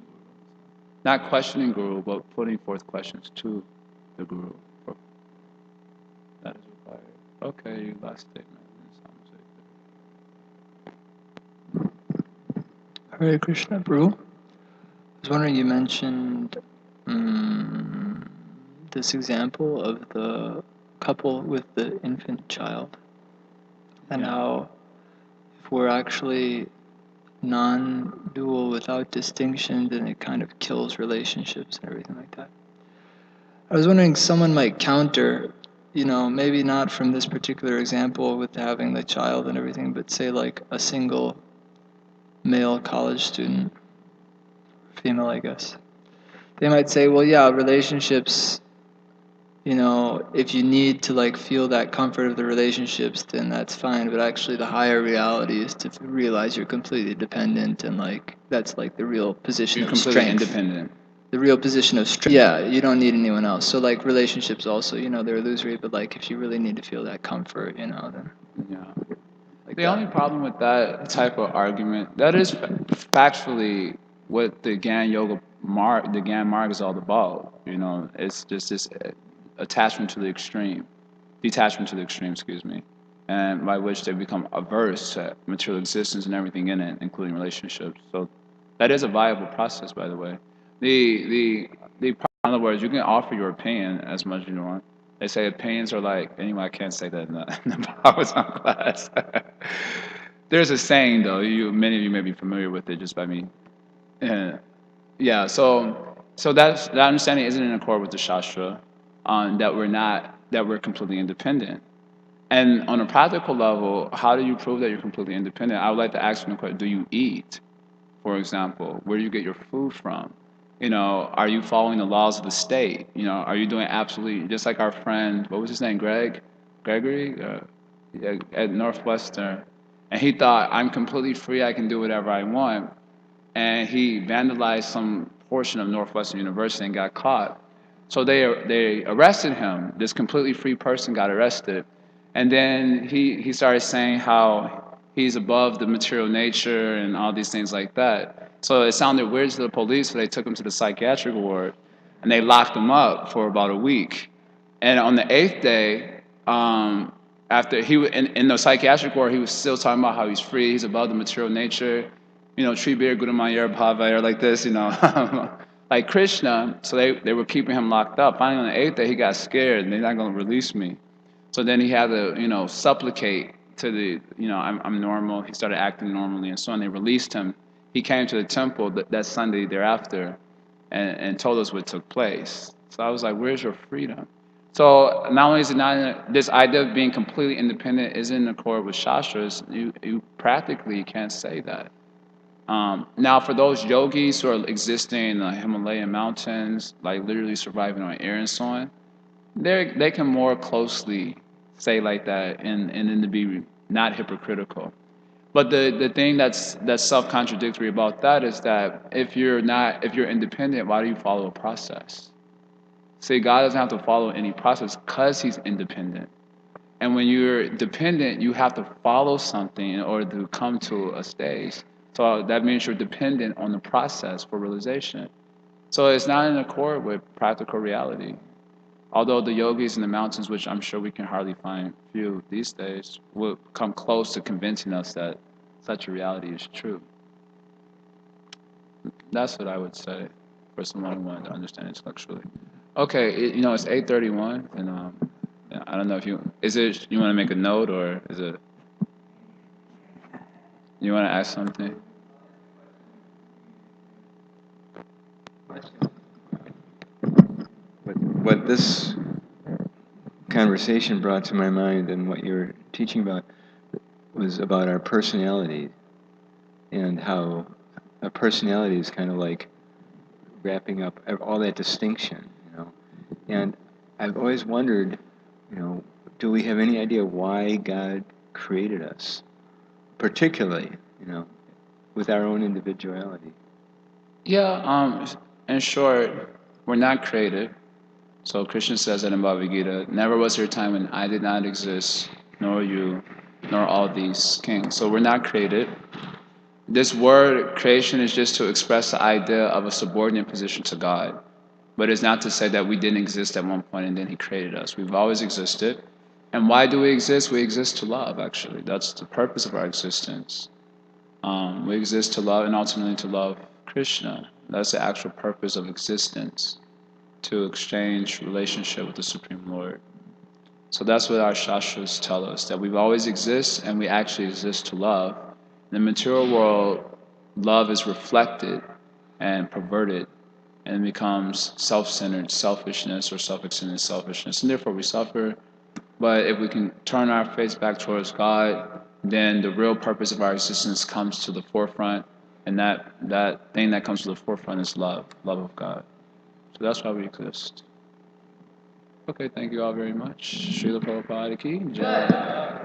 Not questioning Guru, but putting forth questions to the Guru. That is required. Okay, last statement. Hare Krishna, Prabhu. I was wondering, you mentioned this example of the couple with the infant child, and how if we're actually non-dual without distinction, then it kind of kills relationships and everything like that. I was wondering, someone might counter, maybe not from this particular example with having the child and everything, but say like a single male college student, female, I guess. They might say, well, yeah, relationships, if you need to like feel that comfort of the relationships, then that's fine. But actually the higher reality is to realize you're completely dependent, and like that's like the real position of strength. You're completely independent. The real position of strength. Yeah, you don't need anyone else. So like relationships also, they're illusory, but like if you really need to feel that comfort, then... Yeah. Like the only problem with that type of argument, that is factually what the Gyan Marg is all about. It's just this detachment to the extreme, excuse me, and by which they become averse to material existence and everything in it, including relationships. So that is a viable process, by the way. In other words, you can offer your opinion as much as you want. They say opinions are like, anyway, I can't say that in the Bhagavatam class. There's a saying, though, many of you may be familiar with it just by me. Yeah, so that understanding isn't in accord with the Shastra, that we're completely independent. And on a practical level, how do you prove that you're completely independent? I would like to ask you the question, do you eat, for example? Where do you get your food from? Are you following the laws of the state? Are you doing absolutely, just like our friend, what was his name, Gregory? At Northwestern. And he thought, I'm completely free, I can do whatever I want. And he vandalized some portion of Northwestern University and got caught. So they arrested him. This completely free person got arrested. And then he started saying how he's above the material nature and all these things like that. So it sounded weird to the police, so they took him to the psychiatric ward, and they locked him up for about a week. And on the 8th day, after in the psychiatric ward, he was still talking about how he's free, he's above the material nature, Tribir Gurumayar Bhava, like this, like Krishna. So they were keeping him locked up. Finally, on the 8th day, he got scared, and they're not going to release me. So then he had to, supplicate to the, I'm normal. He started acting normally, and so on. They released him. He came to the temple that Sunday thereafter and told us what took place. So I was like, where's your freedom? So not only is it not, this idea of being completely independent isn't in accord with Shastras, you practically can't say that. Now for those yogis who are existing in the Himalayan mountains, like literally surviving on air and so on, they can more closely say like that and then to be not hypocritical. But the thing that's self-contradictory about that is that if you're independent, why do you follow a process? See, God doesn't have to follow any process because he's independent. And when you're dependent, you have to follow something in order to come to a stage. So that means you're dependent on the process for realization. So it's not in accord with practical reality. Although the yogis in the mountains, which I'm sure we can hardly find few these days, will come close to convincing us that such a reality is true. That's what I would say for someone who wanted to understand intellectually. Okay, it's 8:31, and I don't know if you want to make a note, or is it you want to ask something? What this conversation brought to my mind, and what you were teaching about, was about our personality, and how a personality is kind of like wrapping up all that distinction, And I've always wondered, do we have any idea why God created us, particularly, with our own individuality? Yeah. In short, we're not created. So Krishna says that in Bhagavad Gita, never was there a time when I did not exist, nor you, nor all these kings. So we're not created. This word creation is just to express the idea of a subordinate position to God. But it's not to say that we didn't exist at one point and then He created us. We've always existed. And why do we exist? We exist to love, actually. That's the purpose of our existence. We exist to love, and ultimately to love Krishna. That's the actual purpose of existence, to exchange relationship with the Supreme Lord. So that's what our shastras tell us, that we've always exist, and we actually exist to love. In the material world, love is reflected and perverted, and it becomes self-centered selfishness or self-extended selfishness, and therefore we suffer. But if we can turn our face back towards God, then the real purpose of our existence comes to the forefront, and that thing that comes to the forefront is love of God. So that's why we exist. Okay, thank you all very much. Srila Prabhupada ki Jaya.